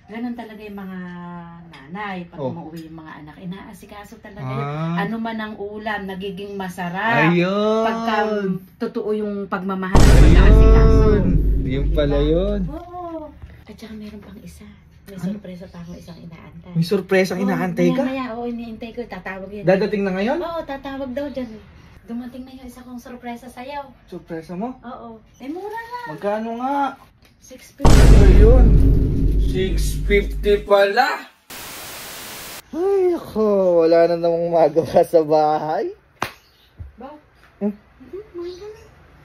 Ganon talaga yung mga nanay. Pag umuwi yung mga anak, inaasikaso talaga yun. Ano man ang ulam, nagiging masarap. Ayun. Pagka totoo yung pagmamahal at pag-aasikaso. Yung pala yun. Oo. At saka meron pang isa. May sorpresa pa akong isang inaantay. May sorpresang inaantay ka? Maya, iniintay ko. Tatawag yun. Dadating na ngayon? Oo, tatawag daw dyan. Dumating na yung isa kong sorpresa sa'yo. Sorpresa mo? Oo. Mura lang. Magkano nga? 650. Ayun. 650 pala. Ay, ako. Wala na namang magawa sa bahay. Ba? Kumain ka na.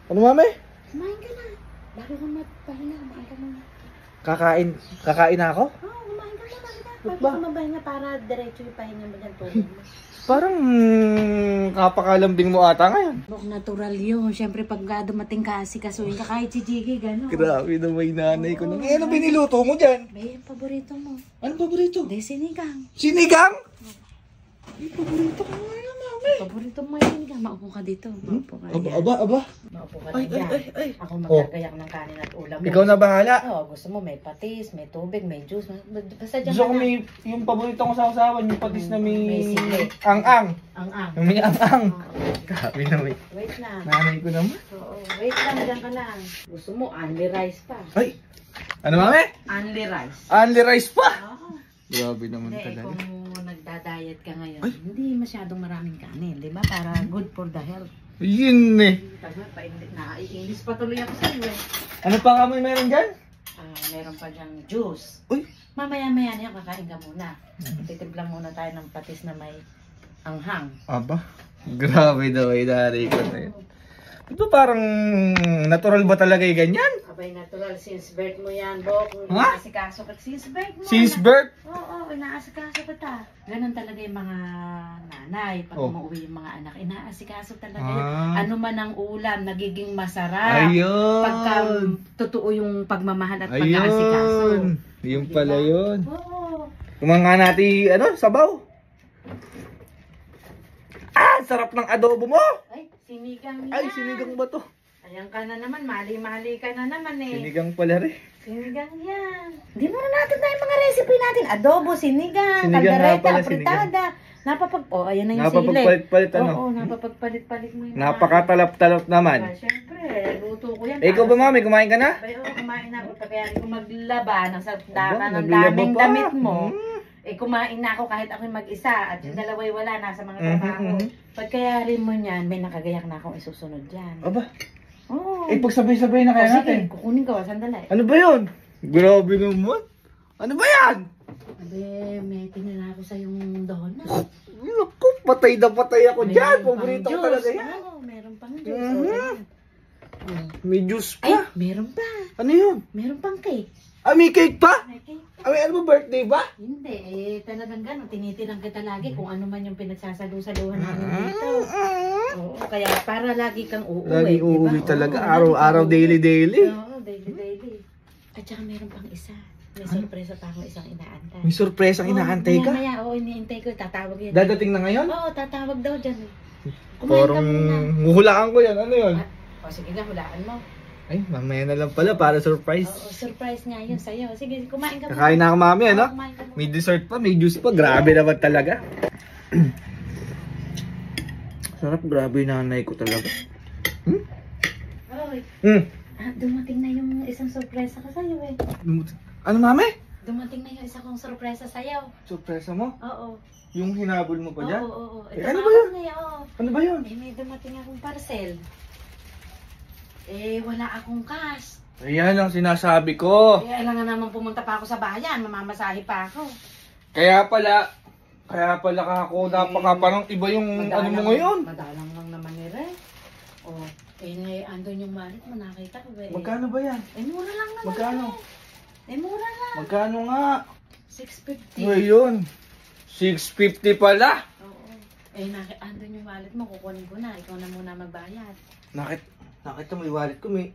Ano, mami? Kumain ka na. Bago ka magpahinga, kumain ka na. Kakain na ako? Oo, kumain ka na. Ba't Bago ba? ka magpahinga para diretso yung pahinga mo dyan tulog mo. Parang kapakalambing mo ata ngayon. Natural yun. Siyempre pag dumating ka, asikasuin ka kahit si Jiggy, gano'n. Grabe na may nanay ko. Eh, ano biniluto mo dyan? May yung paborito mo. Anong paborito? Hindi, sinigang. Sinigang? Yung paborito ko ngayon, mami. Paborito mo yung sinigang. Maupo ka dito. Maupo ka dyan. Aba. Maupo ka Ay. dyan. Ako magagayak ng kanin at ulam. Ikaw na bahala. Oo, gusto mo may patis, may tubig, may juice. Basta dyan Gusto ka ko na. may, yung paborito ko sa usawan, yung patis na May may sili. ang-ang. Ang. Yung may ang-ang. Oo. Grabe na may Wait lang. nanay ko naman. Oo, wait lang. Dyan ka lang. Gusto mo, only rice pa. Ay! Ano, mami? Only rice. Only rice pa! Oo. Grabe naman Hindi, talaga. kung nagda-diet ka ngayon, Ay. hindi masyadong maraming kanin, di ba? Para good for the health. Yun eh. Tagal pa, na-i-English pa tuloy ako sa iyo. Ano pa kami meron dyan? Meron pa dyang juice. Uy! Mamaya-maya niya, kakain ka muna. Titimpla muna tayo ng patis na may anghang. Aba, grabe daw ay nanay ko na yun. Ito parang natural ba talaga yung ganyan? Abay, natural. Since birth mo yan, Bok. Ha? Inaasikaso ka. Since birth mo. Since birth? Oo, inaasikaso ka ta. Ganon talaga yung mga nanay. Pag umuwi yung mga anak, inaasikaso talaga yun. Ano man ang ulam, nagiging masarap. Ayun. Pagka totoo yung pagmamahal at pag-aasikaso. Ayun. Yung pala yun. Oo. Kumanga natin, sabaw. Sarap ng adobo mo. Ay, sinigang yan. Ay, sinigang ba to? Ayan ka na naman, mali-mali ka na naman eh. Sinigang pala rin. Sinigang yan. Di mo na natin tayo mga recipe natin. Adobo, sinigang, Sinigang nga kaldereta, pala, apritada. Ayan na yung sili. Napapagpalit-palit ano? Oo, napapagpalit-palit mo yung Napakatalap-talap naman. Siyempre, luto ko yan. Ikaw ba, mami? Kumain ka na? Ay, oo, kumain na ako. Kaya ko maglaba ng Aba, ng naglaba daming pa. damit mo. Kumain na ako kahit ako mag-isa at yung dalawa'y wala na sa mga trabaho. Pagkayari mo niyan, may nakagayak na akong isusunod dyan. Aba, Oo. pagsabay-sabay na kaya natin. Sige, kukunin ko. Sandali. Ano ba yun? Grabe naman. Ano ba yan? Abe, may tinala ko sa yung donut. Naku, patay na patay ako dyan. Meron pang Paborito ko juice. talaga yan. Oo, meron pang juice. May juice Ay, pa. meron pa. Ano yun? Meron pang cake. May cake pa? May cake. May ano ba, birthday ba? Hindi, talagang gano'n. Tinitirang kita lagi kung ano man yung pinagsasalusaluhan namin dito. Oo, kaya para lagi kang uuwi. Lagi diba? uuwi talaga. Oo, Araw-araw, lagi kang daily-daily. uuwi. Oo, daily-daily. At saka meron pang isa. May sorpresa pa akong isang inaantay. May sorpresang inaantay ka? Maya, iniintay ko. Tatawag yan. Dadating na ngayon? Oo, tatawag daw dyan. Kumain ka Parang muna. huhulaan ko yan. Ano yun? O, sige na, hulaan mo. Ay, mamaya na lang pala para surprise. Oo, surprise nga yun sa'yo. Sige, kumain ka muna. Kakain na ako, mami, ano? Oo, kumain ka muna. May dessert pa, may juice pa. Grabe naman talaga. Sarap, grabe yung nanay ko talaga. Oy, Hmm. dumating na yung isang sorpresa ka sa'yo eh. Ano, mami? Dumating na yung isang kong sorpresa sa'yo. Surpresa mo? Oo. Yung hinabol mo pa dyan? Oo. Eh, Ito ano nga ba yun? ako ngayon, oo. Ano ba yun? May dumating akong parcel. Wala akong cash. Ayan ang sinasabi ko. Kailangan naman pumunta pa ako sa bayan. Mamamasahe pa ako. Kaya pala ka ako, parang iba yung ano mo ngayon. Madalang lang naman ni Re. Andun yung malit mo, nakita ko ba eh. Magkano ba yan? Mura lang naman. Magkano? Mura lang. Magkano nga? 650. Ngayon, 650 pala. Oo. Andun yung wallet mo, kukunin ko na. Ikaw na muna magbayad. Nakita mo yung wallet ko, may...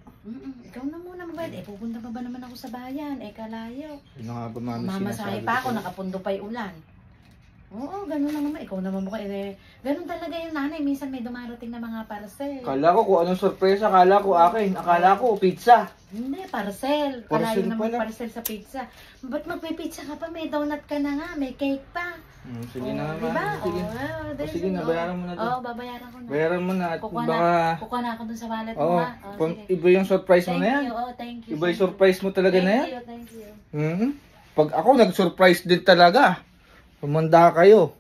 Ikaw na muna magbayad. Pupunta pa ba naman ako sa bayan? Kalayo. Ano nga ba, mami, Mamasahe sinasabi pa ko? ako, nakapundo pa yung ulan. Oo, ganun lang naman. Ikaw naman mukha eh. Ganun talaga yung nanay. Minsan may dumarating na mga parcel. Kala ko kung anong sorpresa, kala ko akin. Akala ko pizza. Hindi, parcel. Parcel Kalayo naman pala. parcel sa pizza. Ba't magpipizza ka pa? May donut ka na nga. May cake pa. Sige na naman. Diba? Sige. Sige na, bayaran mo na to. Oo, babayaran ko na. Bayaran mo na at Kukuha baka... kukuha na ako dun sa wallet Oo, mo ha. Oh, sige. iba yung surprise mo Thank na yan. you. Oh, thank you. Iba yung surprise mo talaga na yan. Thank you. Pag ako nag-surprise din talaga. Pumanda kayo.